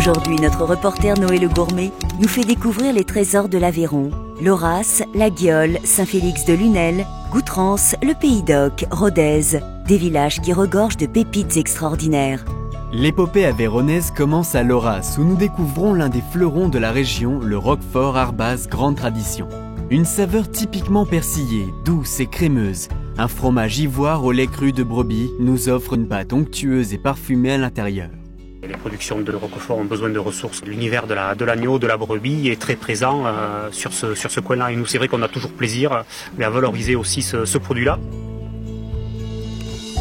Aujourd'hui, notre reporter Noé Le Gourmet nous fait découvrir les trésors de l'Aveyron. Loras, La Guiole, Saint-Félix-de-Lunel, Goutrance, le Pays d'Oc, Rodez, des villages qui regorgent de pépites extraordinaires. L'épopée aveyronnaise commence à Loras, où nous découvrons l'un des fleurons de la région, le Roquefort Arbaz grande tradition. Une saveur typiquement persillée, douce et crémeuse. Un fromage ivoire au lait cru de brebis nous offre une pâte onctueuse et parfumée à l'intérieur. Les productions de Roquefort ont besoin de ressources. L'univers de l'agneau, de la brebis est très présent sur ce coin-là. Et nous, c'est vrai qu'on a toujours plaisir à valoriser aussi ce produit-là.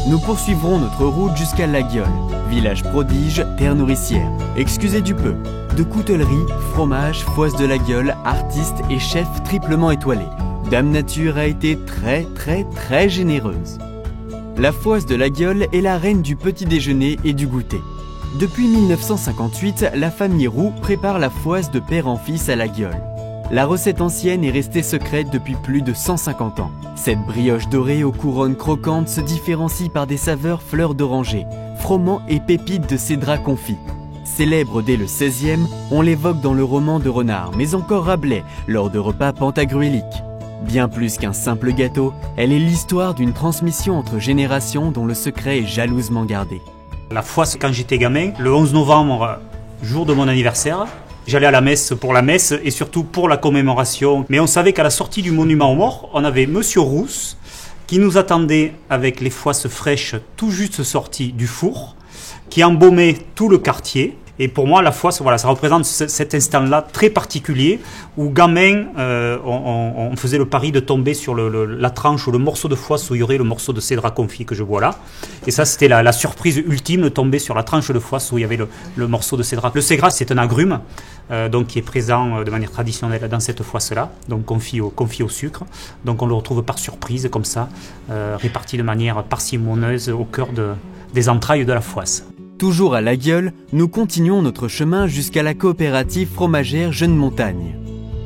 Nous poursuivrons notre route jusqu'à La Guiole, village prodige, terre nourricière. Excusez du peu, de coutellerie, fromage, foisse de La Guiole, artistes et chefs triplement étoilés. Dame Nature a été très généreuse. La foisse de La Guiole est la reine du petit déjeuner et du goûter. Depuis 1958, la famille Roux prépare la foisse de père en fils à La Guiole. La recette ancienne est restée secrète depuis plus de 150 ans. Cette brioche dorée aux couronnes croquantes se différencie par des saveurs fleurs d'oranger, froment et pépites de cédrat confit. Célèbre dès le XVIe, on l'évoque dans le roman de Renard, mais encore Rabelais, lors de repas pantagruéliques. Bien plus qu'un simple gâteau, elle est l'histoire d'une transmission entre générations dont le secret est jalousement gardé. La foisse, quand j'étais gamin, le 11 novembre, jour de mon anniversaire, j'allais à la messe pour la messe et surtout pour la commémoration. Mais on savait qu'à la sortie du monument aux morts, on avait Monsieur Rousse qui nous attendait avec les foisses fraîches tout juste sorties du four, qui embaumait tout le quartier. Et pour moi, la foisse, voilà, ça représente cet instant-là très particulier où, gamin, on faisait le pari de tomber sur la tranche ou le morceau de foisse où il y aurait le morceau de cédrat confit que je vois là. Et ça, c'était la surprise ultime de tomber sur la tranche de foisse où il y avait le morceau de cédrat. Le cédrat, c'est un agrume donc qui est présent de manière traditionnelle dans cette foisse-là, donc confit au sucre. Donc on le retrouve par surprise, comme ça, réparti de manière parcimonieuse au cœur des entrailles de la foisse. Toujours à La Guiole, nous continuons notre chemin jusqu'à la coopérative fromagère Jeune Montagne.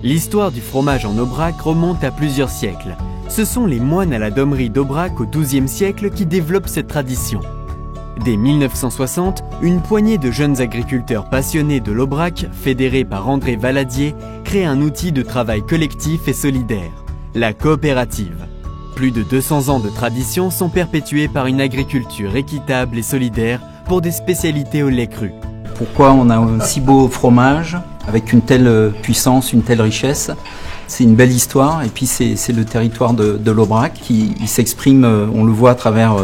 L'histoire du fromage en Aubrac remonte à plusieurs siècles. Ce sont les moines à la Dommerie d'Aubrac au XIIe siècle qui développent cette tradition. Dès 1960, une poignée de jeunes agriculteurs passionnés de l'Aubrac, fédérés par André Valadier, crée un outil de travail collectif et solidaire, la coopérative. Plus de 200 ans de tradition sont perpétués par une agriculture équitable et solidaire pour des spécialités au lait cru. Pourquoi on a un si beau fromage avec une telle puissance, une telle richesse? C'est une belle histoire et puis c'est le territoire de l'Aubrac qui s'exprime, on le voit à travers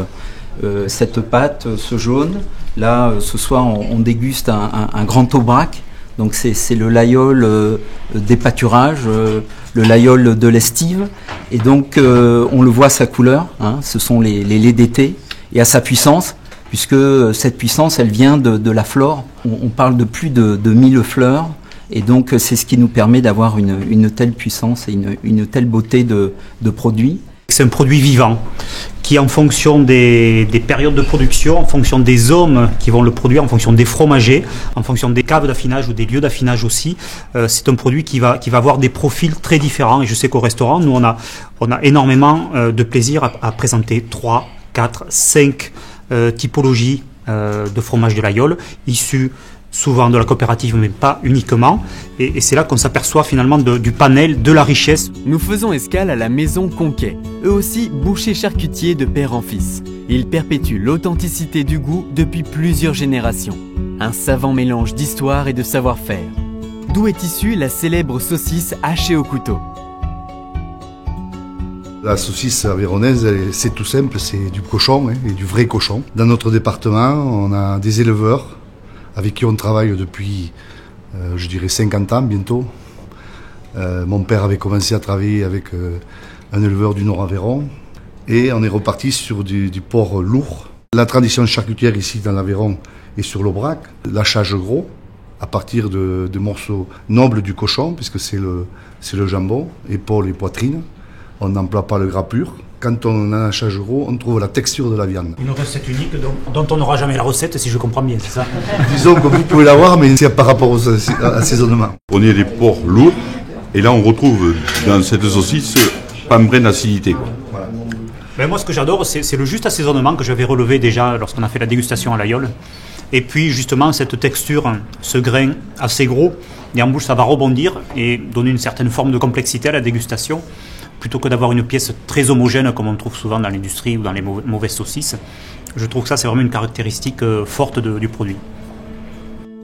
cette pâte, ce jaune. Là, ce soir, on déguste un grand Aubrac. Donc c'est le layol des pâturages, le layol de l'estive. Et donc on le voit à sa couleur, hein, ce sont les laits d'été, et à sa puissance, puisque cette puissance, elle vient de la flore. On parle de plus de 1000 fleurs, et donc c'est ce qui nous permet d'avoir une telle puissance et une telle beauté de produit. C'est un produit vivant qui, en fonction des périodes de production, en fonction des hommes qui vont le produire, en fonction des fromagers, en fonction des caves d'affinage ou des lieux d'affinage aussi, c'est un produit qui va avoir des profils très différents. Et je sais qu'au restaurant, nous, on a énormément de plaisir à présenter 3, 4, 5 typologies de fromage de l'Aïole, issus souvent de la coopérative, mais pas uniquement. Et c'est là qu'on s'aperçoit finalement du panel, de la richesse. Nous faisons escale à la maison Conquet, eux aussi bouchers charcutiers de père en fils. Ils perpétuent l'authenticité du goût depuis plusieurs générations. Un savant mélange d'histoire et de savoir-faire. D'où est issue la célèbre saucisse hachée au couteau. La saucisse aveyronnaise, c'est tout simple, c'est du cochon, et du vrai cochon. Dans notre département, on a des éleveurs avec qui on travaille depuis, je dirais, 50 ans bientôt. Mon père avait commencé à travailler avec un éleveur du Nord-Aveyron et on est reparti sur du porc lourd. La tradition charcutière ici dans l'Aveyron est sur l'Aubrac, l'hachage gros à partir de morceaux nobles du cochon, puisque c'est le jambon, épaules et poitrine. On n'emploie pas le gras pur. Quand on a un hachage gros, on trouve la texture de la viande. Une recette unique dont on n'aura jamais la recette, si je comprends bien, c'est ça? Disons que vous pouvez l'avoir, mais c'est par rapport au assaisonnement. Prenez des porcs lourds, et là on retrouve dans cette saucisse pas une vraie acidité. Voilà. Ben moi, ce que j'adore, c'est le juste assaisonnement que j'avais relevé déjà lorsqu'on a fait la dégustation à l'Aïole. Et puis justement cette texture, ce grain assez gros, et en bouche ça va rebondir et donner une certaine forme de complexité à la dégustation, plutôt que d'avoir une pièce très homogène comme on trouve souvent dans l'industrie ou dans les mauvaises saucisses. Je trouve que ça c'est vraiment une caractéristique forte du produit.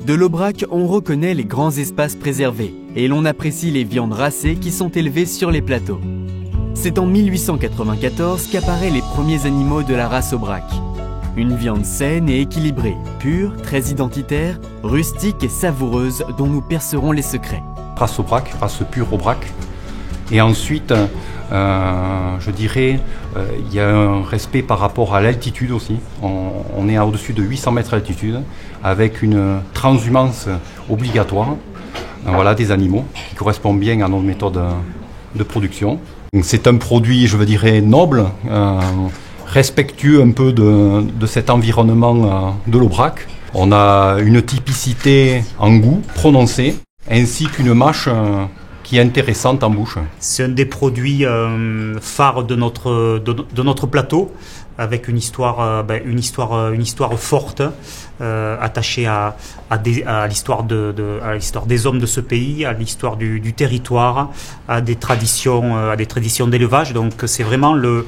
De l'Aubrac, on reconnaît les grands espaces préservés et l'on apprécie les viandes racées qui sont élevées sur les plateaux. C'est en 1894 qu'apparaissent les premiers animaux de la race Aubrac. Une viande saine et équilibrée, pure, très identitaire, rustique et savoureuse dont nous percerons les secrets. Race Aubrac, race pure Aubrac. Et ensuite, je dirais, il y a un respect par rapport à l'altitude aussi. On est au-dessus de 800 mètres d'altitude, avec une transhumance obligatoire voilà, des animaux, qui correspond bien à notre méthode de production. C'est un produit, je dirais, noble, respectueux un peu de cet environnement de l'Aubrac. On a une typicité en goût prononcée, ainsi qu'une mâche qui est intéressante en bouche. C'est un des produits phares de notre plateau, avec une histoire forte, attachée à l'histoire des hommes de ce pays, à l'histoire du territoire, à des traditions d'élevage. Donc c'est vraiment le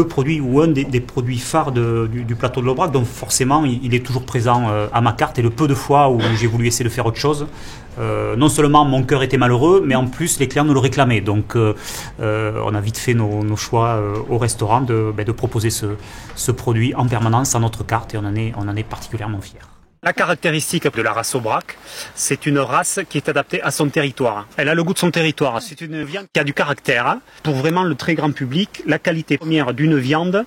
produit ou un des produits phares du plateau de l'Aubrac, donc forcément il est toujours présent à ma carte, et le peu de fois où j'ai voulu essayer de faire autre chose, non seulement mon cœur était malheureux, mais en plus les clients nous le réclamaient, donc on a vite fait nos choix au restaurant de proposer ce produit en permanence à notre carte, et on en est particulièrement fiers. La caractéristique de la race Aubrac, c'est une race qui est adaptée à son territoire. Elle a le goût de son territoire. C'est une viande qui a du caractère. Pour vraiment le très grand public, la qualité première d'une viande,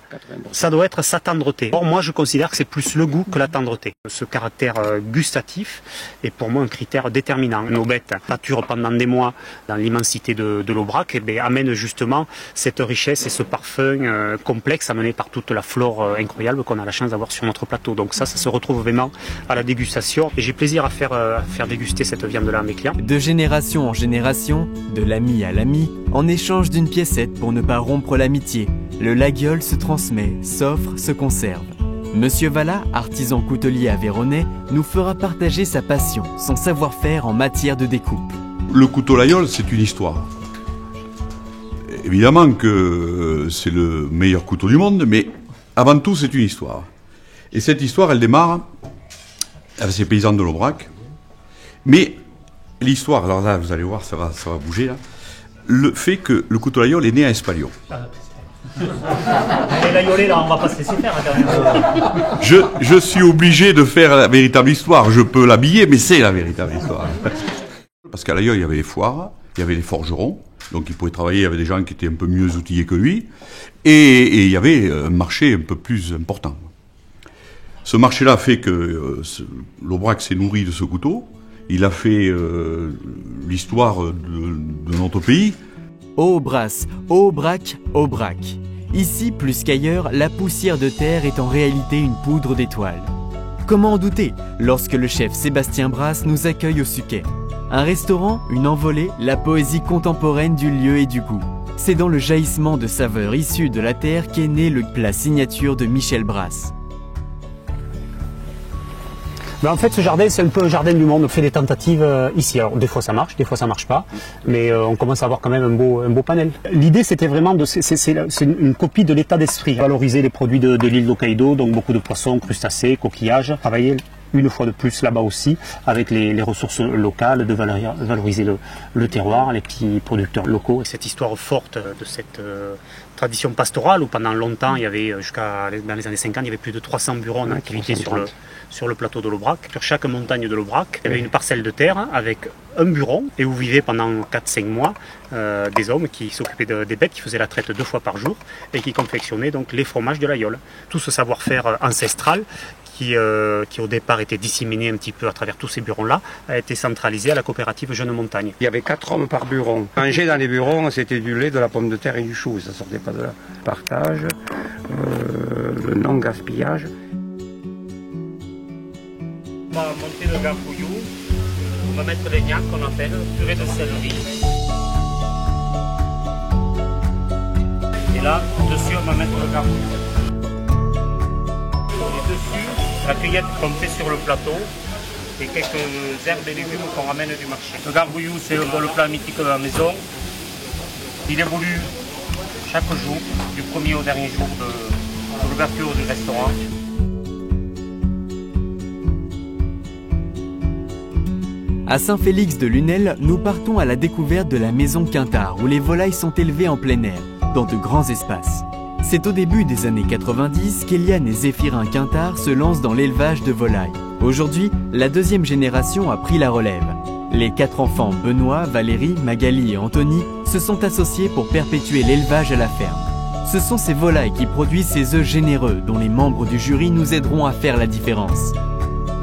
ça doit être sa tendreté. Or, moi, je considère que c'est plus le goût que la tendreté. Ce caractère gustatif est pour moi un critère déterminant. Nos bêtes pâturent pendant des mois dans l'immensité de l'Aubrac et amènent justement cette richesse et ce parfum complexe amené par toute la flore incroyable qu'on a la chance d'avoir sur notre plateau. Donc ça se retrouve vraiment à la dégustation, et j'ai plaisir à faire déguster cette viande-là à mes clients. De génération en génération, de l'ami à l'ami, en échange d'une piécette pour ne pas rompre l'amitié, le laguiole se transmet, s'offre, se conserve. Monsieur Vallat, artisan coutelier aveyronais, nous fera partager sa passion, son savoir-faire en matière de découpe. Le couteau laguiole, c'est une histoire. Évidemment que c'est le meilleur couteau du monde, mais avant tout, c'est une histoire. Et cette histoire, elle démarre avec ces paysans de l'Aubrac. Mais l'histoire, alors là, vous allez voir, ça va bouger là. Le fait que le couteau laguiole est né à Espalion. Les laguiolés, là, on va pas se laisser faire quand même. Je suis obligé de faire la véritable histoire. Je peux l'habiller, mais c'est la véritable histoire. Parce qu'à Laguiole, il y avait les foires, il y avait les forgerons, donc il pouvait travailler avec des gens qui étaient un peu mieux outillés que lui, et il y avait un marché un peu plus important. Ce marché-là fait que l'Aubrac s'est nourri de ce couteau. Il a fait l'histoire de notre pays. Aubrac, Aubrac, Aubrac. Ici, plus qu'ailleurs, la poussière de terre est en réalité une poudre d'étoiles. Comment en douter lorsque le chef Sébastien Brasse nous accueille au Suquet? Un restaurant, une envolée, la poésie contemporaine du lieu et du goût. C'est dans le jaillissement de saveurs issues de la terre qu'est né le plat signature de Michel Brasse. Mais en fait, ce jardin, c'est un peu un jardin du monde. On fait des tentatives ici. Alors, des fois ça marche, des fois ça marche pas. Mais on commence à avoir quand même un beau panel. L'idée, c'était vraiment c'est une copie de l'état d'esprit. Valoriser les produits de l'île d'Hokkaido, donc beaucoup de poissons, crustacés, coquillages. Travailler une fois de plus là-bas aussi, avec les ressources locales, de valoriser le terroir, les petits producteurs locaux. Et cette histoire forte de cette tradition pastorale où pendant longtemps, il y avait, dans les années 50, il y avait plus de 300 bureaux en activité sur le plateau de l'Aubrac. Sur chaque montagne de l'Aubrac, il y avait une parcelle de terre avec un bureau et où vivaient pendant 4-5 mois des hommes qui s'occupaient des bêtes, qui faisaient la traite 2 fois par jour et qui confectionnaient donc les fromages de l'aïeul. Tout ce savoir-faire ancestral qui au départ était disséminé un petit peu à travers tous ces bureaux-là, a été centralisé à la coopérative Jeune Montagne. Il y avait 4 hommes par bureau. Manger dans les bureaux, c'était du lait, de la pomme de terre et du chou. Ça sortait pas de là. Partage, le non-gaspillage. On va monter le garbouillou, on va mettre les gnats qu'on appelle, purée de céleri. Et là, dessus, on va mettre le garbouillou. dessus la cueillette qu'on fait sur le plateau et quelques herbes et légumes qu'on ramène du marché. Le garbouillou, c'est le plat mythique de la maison. Il évolue chaque jour, du premier au dernier jour de l'ouverture du restaurant. À Saint-Félix de Lunel, nous partons à la découverte de la maison Quintard, où les volailles sont élevées en plein air, dans de grands espaces. C'est au début des années 90 qu'Eliane et Zéphirin Quintard se lancent dans l'élevage de volailles. Aujourd'hui, la deuxième génération a pris la relève. Les 4 enfants, Benoît, Valérie, Magali et Anthony, se sont associés pour perpétuer l'élevage à la ferme. Ce sont ces volailles qui produisent ces œufs généreux dont les membres du jury nous aideront à faire la différence.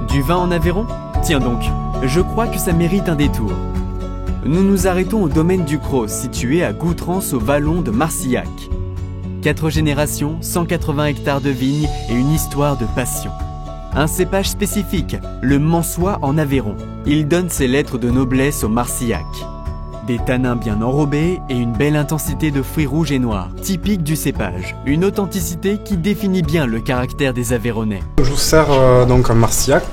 Du vin en Aveyron ? Tiens donc, je crois que ça mérite un détour. Nous nous arrêtons au domaine du Cros, situé à Goutrance au vallon de Marcillac. 4 générations, 180 hectares de vignes et une histoire de passion. Un cépage spécifique, le Mansois en Aveyron. Il donne ses lettres de noblesse au Marcillac. Des tanins bien enrobés et une belle intensité de fruits rouges et noirs, typique du cépage. Une authenticité qui définit bien le caractère des Aveyronnais. Je vous sers donc un Marcillac.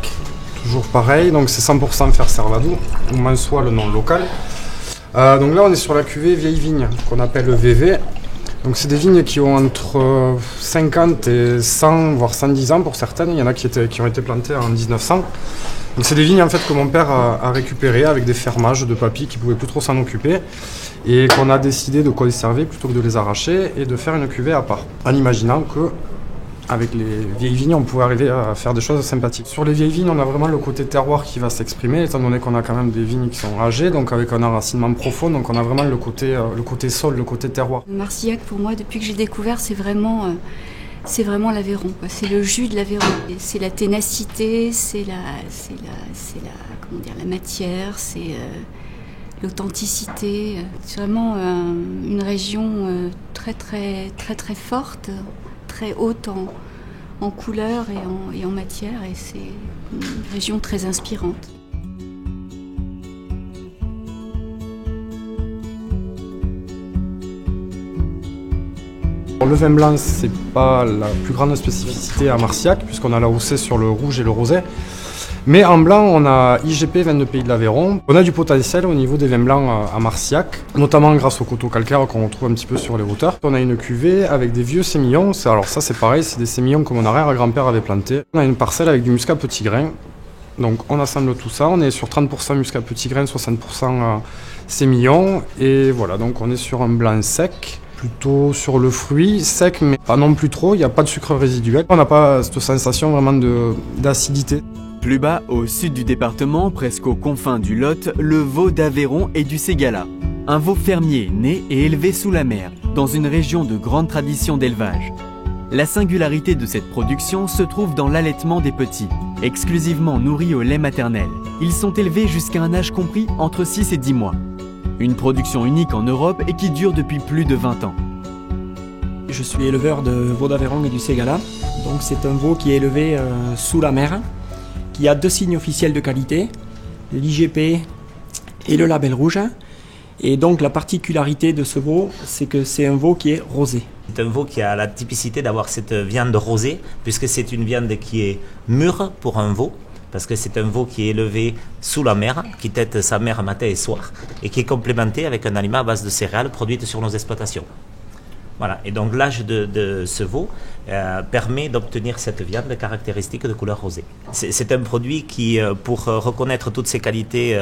Toujours pareil, donc c'est 100% fer Servadou, ou Mansois le nom local. Donc là on est sur la cuvée vieille vigne, qu'on appelle VV. Donc c'est des vignes qui ont entre 50 et 100, voire 110 ans pour certaines. Il y en a qui ont été plantées en 1900. Donc c'est des vignes en fait que mon père a récupérées avec des fermages de papy qui ne pouvaient plus trop s'en occuper. Et qu'on a décidé de conserver plutôt que de les arracher et de faire une cuvée à part. En imaginant que avec les vieilles vignes, on pouvait arriver à faire des choses sympathiques. Sur les vieilles vignes, on a vraiment le côté terroir qui va s'exprimer, étant donné qu'on a quand même des vignes qui sont âgées, donc avec un enracinement profond, donc on a vraiment le côté sol, le côté terroir. Le Marcillac, pour moi, depuis que j'ai découvert, c'est vraiment l'Aveyron. C'est le jus de l'Aveyron. C'est la ténacité, c'est la matière, c'est l'authenticité. C'est vraiment une région très forte, très haute en couleur et en matière, et c'est une région très inspirante. Le vin blanc, c'est pas la plus grande spécificité à Marcillac, puisqu'on a la haussée sur le rouge et le rosé. Mais en blanc, on a IGP, vin de Pays de l'Aveyron. On a du potentiel au niveau des vins blancs à Marcillac, notamment grâce au coteau calcaire qu'on retrouve un petit peu sur les hauteurs. On a une cuvée avec des vieux sémillons. Alors ça, c'est pareil, c'est des sémillons que mon arrière-grand-père avait plantés. On a une parcelle avec du muscat petit grain. Donc on assemble tout ça. On est sur 30% muscat petit grain, 60% sémillon. Et voilà, donc on est sur un blanc sec. Plutôt sur le fruit, sec, mais pas non plus trop. Il n'y a pas de sucre résiduel. On n'a pas cette sensation vraiment d'acidité. Plus bas, au sud du département, presque aux confins du Lot, le veau d'Aveyron et du Ségala. Un veau fermier, né et élevé sous la mer, dans une région de grande tradition d'élevage. La singularité de cette production se trouve dans l'allaitement des petits, exclusivement nourris au lait maternel. Ils sont élevés jusqu'à un âge compris entre 6 et 10 mois. Une production unique en Europe et qui dure depuis plus de 20 ans. Je suis éleveur de veau d'Aveyron et du Ségala. Donc c'est un veau qui est élevé sous la mer, qui a 2 signes officiels de qualité, l'IGP et le label rouge. Et donc la particularité de ce veau, c'est que c'est un veau qui est rosé. C'est un veau qui a la typicité d'avoir cette viande rosée, puisque c'est une viande qui est mûre pour un veau, parce que c'est un veau qui est élevé sous la mer, qui tète sa mère matin et soir, et qui est complémenté avec un aliment à base de céréales produites sur nos exploitations. Voilà. Et donc l'âge de ce veau permet d'obtenir cette viande caractéristique de couleur rosée. C'est un produit qui, pour reconnaître toutes ses qualités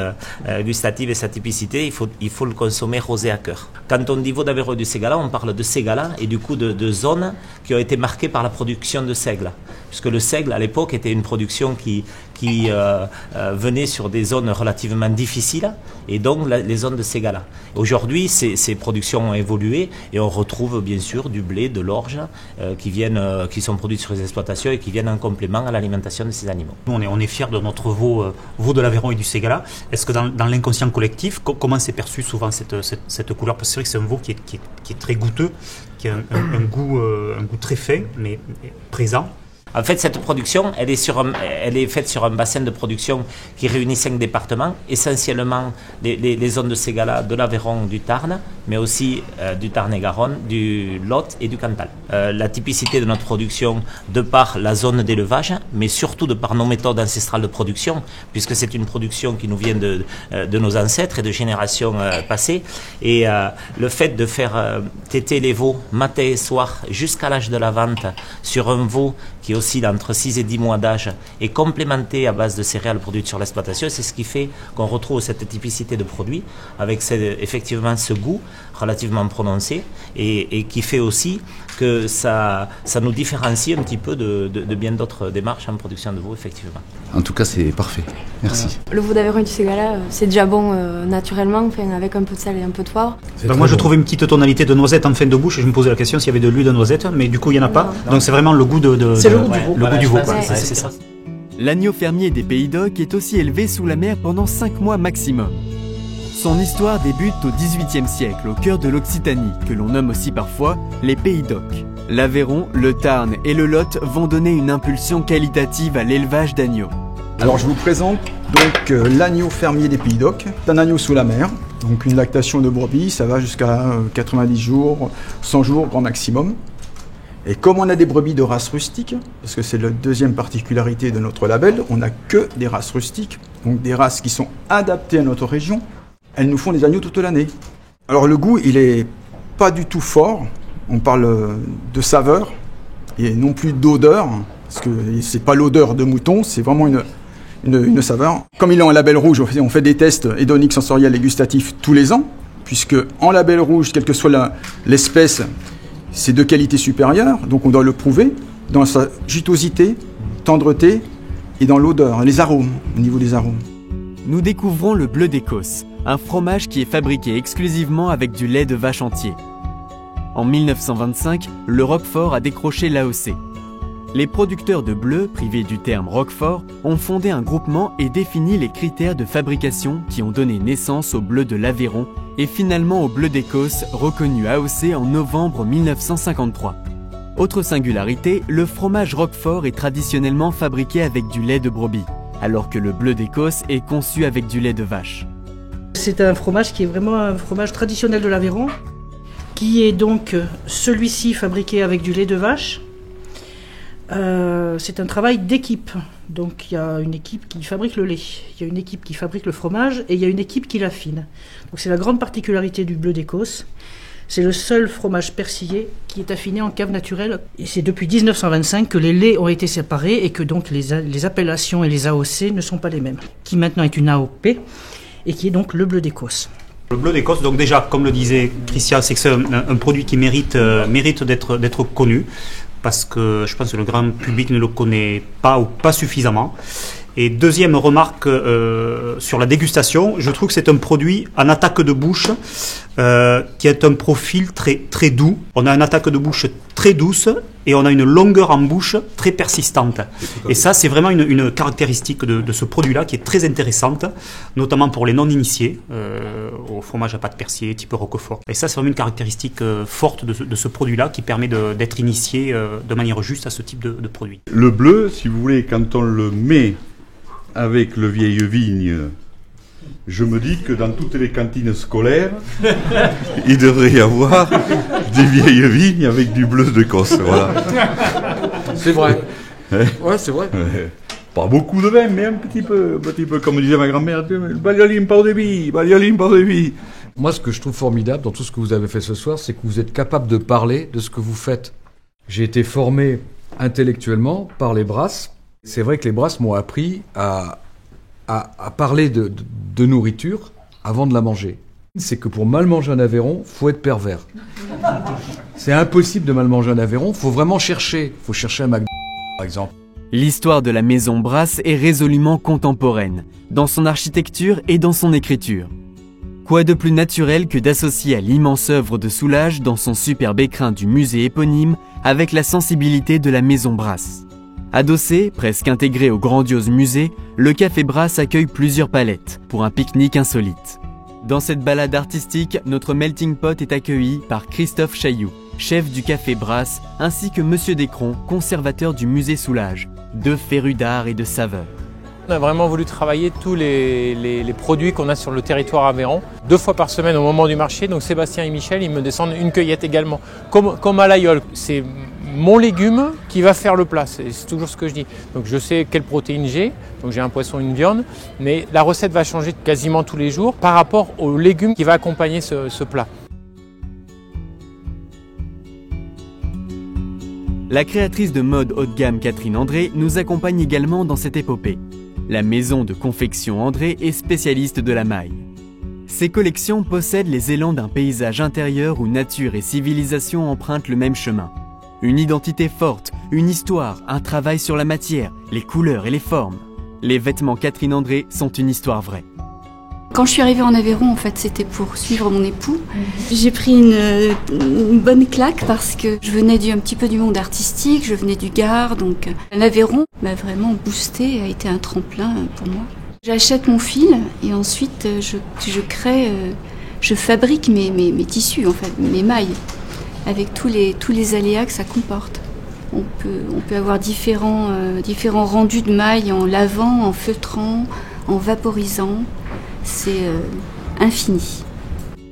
gustatives et sa typicité, il faut le consommer rosé à cœur. Quand on dit veau d'Aveyron du Ségala, on parle de Ségala et du coup de zones qui ont été marquées par la production de seigle. Puisque le seigle, à l'époque, était une production qui venait sur des zones relativement difficiles, et donc les zones de Ségala. Aujourd'hui, ces productions ont évolué, et on retrouve bien sûr du blé, de l'orge, qui sont produits sur les exploitations et qui viennent en complément à l'alimentation de ces animaux. On est fiers de notre veau de l'Aveyron et du Ségala. Est-ce que dans l'inconscient collectif, comment c'est perçu souvent cette couleur? Parce que c'est vrai que c'est un veau qui est très goûteux, qui a un goût très fin, mais présent. En fait, cette production, elle est faite sur un bassin de production qui réunit 5 départements, essentiellement les zones de Ségala, de l'Aveyron, du Tarn, mais aussi du Tarn-et-Garonne, du Lot et du Cantal. La typicité de notre production, de par la zone d'élevage, mais surtout de par nos méthodes ancestrales de production, puisque c'est une production qui nous vient de nos ancêtres et de générations passées. Et le fait de faire téter les veaux matin et soir jusqu'à l'âge de la vente sur un veau qui oscille entre 6 et 10 mois d'âge et complémenté à base de céréales produites sur l'exploitation, c'est ce qui fait qu'on retrouve cette typicité de produit avec effectivement ce goût relativement prononcé et qui fait aussi que ça nous différencie un petit peu de bien d'autres démarches en production de veau, effectivement. En tout cas, c'est parfait. Merci. Le veau d'Aveyron et du Ségala, c'est déjà bon naturellement, enfin, avec un peu de sel et un peu de poivre. Moi, je trouvais une petite tonalité de noisette en fin de bouche et je me posais la question s'il y avait de l'huile de noisette, mais du coup, il n'y en a pas. Donc, c'est vraiment le goût C'est le goût du veau. Le goût du veau, quoi. C'est ça. L'agneau fermier des Pays d'Oc est aussi élevé sous la mer pendant 5 mois maximum. Son histoire débute au XVIIIe siècle, au cœur de l'Occitanie, que l'on nomme aussi parfois les Pays d'Oc. L'Aveyron, le Tarn et le Lot vont donner une impulsion qualitative à l'élevage d'agneaux. Alors je vous présente donc l'agneau fermier des Pays d'Oc. C'est un agneau sous la mer, donc une lactation de brebis, ça va jusqu'à 90 jours, 100 jours grand maximum. Et comme on a des brebis de race rustique, parce que c'est la deuxième particularité de notre label, on n'a que des races rustiques, donc des races qui sont adaptées à notre région, elles nous font des agneaux toute l'année. Alors le goût, il est pas du tout fort, on parle de saveur, et non plus d'odeur, parce que c'est pas l'odeur de mouton, c'est vraiment une saveur. Comme il est en label rouge, on fait des tests hédoniques, sensoriels et gustatifs tous les ans, puisque en label rouge, quelle que soit l'espèce, c'est de qualité supérieure, donc on doit le prouver dans sa jutosité, tendreté et dans l'odeur, les arômes, au niveau des arômes. Nous découvrons le bleu d'Écosse, un fromage qui est fabriqué exclusivement avec du lait de vache entier. En 1925, le Roquefort a décroché l'AOC. Les producteurs de bleu, privés du terme Roquefort, ont fondé un groupement et défini les critères de fabrication qui ont donné naissance au bleu de l'Aveyron et finalement au bleu d'Écosse, reconnu AOC en novembre 1953. Autre singularité, le fromage Roquefort est traditionnellement fabriqué avec du lait de brebis, alors que le bleu d'Écosse est conçu avec du lait de vache. C'est un fromage qui est vraiment un fromage traditionnel de l'Aveyron, qui est donc celui-ci fabriqué avec du lait de vache. C'est un travail d'équipe. Donc il y a une équipe qui fabrique le lait, il y a une équipe qui fabrique le fromage et il y a une équipe qui l'affine. Donc c'est la grande particularité du bleu d'Écosse. C'est le seul fromage persillé qui est affiné en cave naturelle. Et c'est depuis 1925 que les laits ont été séparés et que donc les appellations et les AOC ne sont pas les mêmes. Qui maintenant est une AOP et qui est donc le bleu d'Écosse. Le bleu d'Écosse, donc déjà, comme le disait Christian, c'est que c'est un produit qui mérite d'être connu, parce que je pense que le grand public ne le connaît pas ou pas suffisamment. Et deuxième remarque sur la dégustation, je trouve que c'est un produit en attaque de bouche qui a un profil très doux. On a une attaque de bouche très douce et on a une longueur en bouche très persistante. Et ça, c'est vraiment une caractéristique de ce produit-là qui est très intéressante, notamment pour les non-initiés au fromage à pâte persillée type Roquefort. Et ça, c'est vraiment une caractéristique forte de ce produit-là qui permet d'être initié de manière juste à ce type de produit. Le bleu, si vous voulez, quand on le met avec le vieille vigne, je me dis que dans toutes les cantines scolaires, il devrait y avoir des vieilles vignes avec du bleu d'Écosse. Voilà. C'est vrai. Ouais, c'est vrai. Pas beaucoup de vin, mais un petit peu comme disait ma grand-mère, balioline par débit, balioline par débit. Moi, ce que je trouve formidable dans tout ce que vous avez fait ce soir, c'est que vous êtes capable de parler de ce que vous faites. J'ai été formé intellectuellement par les brasses. C'est vrai que les brasses m'ont appris à parler de nourriture avant de la manger. C'est que pour mal manger un Aveyron, faut être pervers. C'est impossible de mal manger un Aveyron, faut vraiment chercher. Faut chercher un McDo, par exemple. L'histoire de la maison Brasse est résolument contemporaine, dans son architecture et dans son écriture. Quoi de plus naturel que d'associer à l'immense œuvre de Soulages dans son superbe écrin du musée éponyme avec la sensibilité de la maison Brasse. Adossé, presque intégré au grandiose musée, le Café Brasse accueille plusieurs palettes pour un pique-nique insolite. Dans cette balade artistique, notre melting pot est accueilli par Christophe Chailloux, chef du Café Brasse, ainsi que Monsieur Descrons, conservateur du musée Soulages, deux férus d'art et de saveur. On a vraiment voulu travailler tous les produits qu'on a sur le territoire Aveyron. 2 fois par semaine au moment du marché, donc Sébastien et Michel, ils me descendent une cueillette également. Comme à l'aïeul, c'est mon légume qui va faire le plat, c'est toujours ce que je dis. Donc je sais quelle protéine j'ai, donc j'ai un poisson, une viande, mais la recette va changer quasiment tous les jours par rapport au légume qui va accompagner ce plat. La créatrice de mode haut de gamme Catherine André nous accompagne également dans cette épopée. La maison de confection André est spécialiste de la maille. Ses collections possèdent les élans d'un paysage intérieur où nature et civilisation empruntent le même chemin. Une identité forte, une histoire, un travail sur la matière, les couleurs et les formes. Les vêtements Catherine André sont une histoire vraie. Quand je suis arrivée en Aveyron, en fait, c'était pour suivre mon époux. J'ai pris une bonne claque parce que je venais un petit peu du monde artistique, je venais du Gard, donc l'Aveyron m'a vraiment boosté, a été un tremplin pour moi. J'achète mon fil et ensuite je fabrique mes tissus, en fait, mes mailles, avec tous les aléas que ça comporte. On peut avoir différents rendus de mailles en lavant, en feutrant, en vaporisant. C'est infini.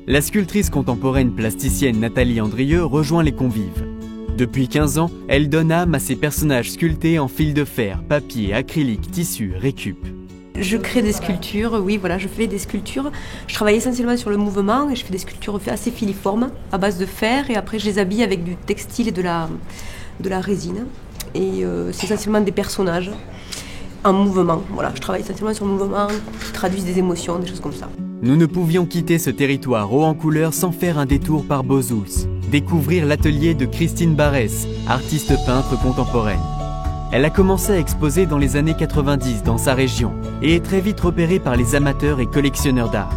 La sculptrice contemporaine plasticienne Nathalie Andrieux rejoint les convives. Depuis 15 ans, elle donne âme à ses personnages sculptés en fil de fer, papier, acrylique, tissu, récup. Je crée des sculptures, oui, voilà, je fais des sculptures. Je travaille essentiellement sur le mouvement et je fais des sculptures assez filiformes à base de fer et après je les habille avec du textile et de la résine. Et c'est essentiellement des personnages en mouvement. Voilà, je travaille essentiellement sur le mouvement, qui traduisent des émotions, des choses comme ça. Nous ne pouvions quitter ce territoire haut en couleurs sans faire un détour par Bozouls, découvrir l'atelier de Christine Barès, artiste peintre contemporaine. Elle a commencé à exposer dans les années 90 dans sa région et est très vite repérée par les amateurs et collectionneurs d'art.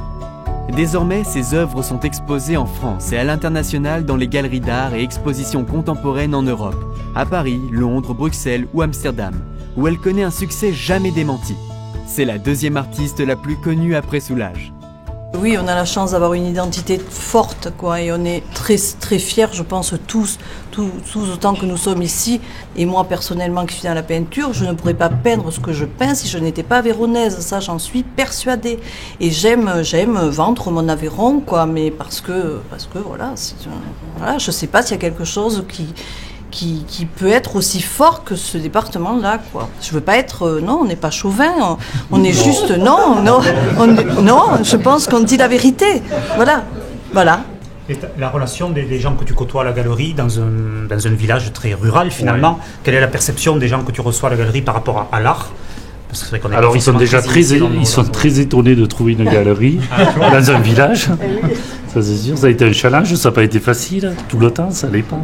Désormais, ses œuvres sont exposées en France et à l'international dans les galeries d'art et expositions contemporaines en Europe, à Paris, Londres, Bruxelles ou Amsterdam, où elle connaît un succès jamais démenti. C'est la deuxième artiste la plus connue après Soulages. Oui, on a la chance d'avoir une identité forte, quoi, et on est très, très fiers, je pense, tous autant que nous sommes ici. Et moi, personnellement, qui suis dans la peinture, je ne pourrais pas peindre ce que je peins si je n'étais pas avéronnaise. Ça, j'en suis persuadée. Et j'aime vendre mon Aveyron, quoi, mais parce que voilà, voilà, je sais pas s'il y a quelque chose qui peut être aussi fort que ce département-là, quoi. Je veux pas être... non, on n'est pas chauvin, on est juste... Non, je pense qu'on dit la vérité. Voilà. Et la relation des gens que tu côtoies à la galerie dans un village très rural, finalement, quelle est la perception des gens que tu reçois à la galerie par rapport à l'art? Alors ils sont déjà très étonnés de trouver une galerie dans un village. Ça c'est sûr, ça a été un challenge, ça n'a pas été facile, tout le temps, ça l'est pas.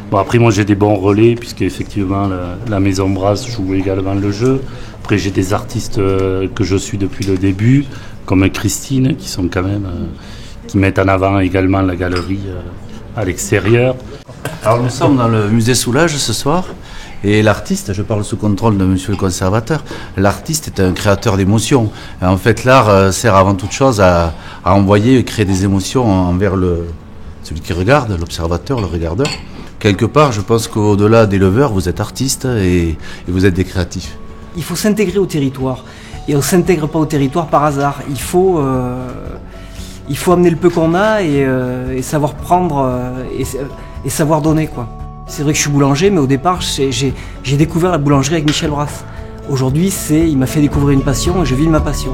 Bon, après moi j'ai des bons relais puisque effectivement la Maison Brasse joue également le jeu. Après j'ai des artistes que je suis depuis le début, comme Christine, qui sont quand même qui mettent en avant également la galerie à l'extérieur. Alors nous sommes dans le musée Soulages ce soir. Et l'artiste, je parle sous contrôle de monsieur le conservateur, l'artiste est un créateur d'émotions. En fait, l'art sert avant toute chose à envoyer et créer des émotions envers celui qui regarde, l'observateur, le regardeur. Quelque part, je pense qu'au-delà des leveurs, vous êtes artiste et vous êtes des créatifs. Il faut s'intégrer au territoire. Et on ne s'intègre pas au territoire par hasard. Il faut amener le peu qu'on a et savoir prendre et savoir donner, quoi. C'est vrai que je suis boulanger, mais au départ, j'ai découvert la boulangerie avec Michel Brasse. Aujourd'hui, il m'a fait découvrir une passion et je vis de ma passion.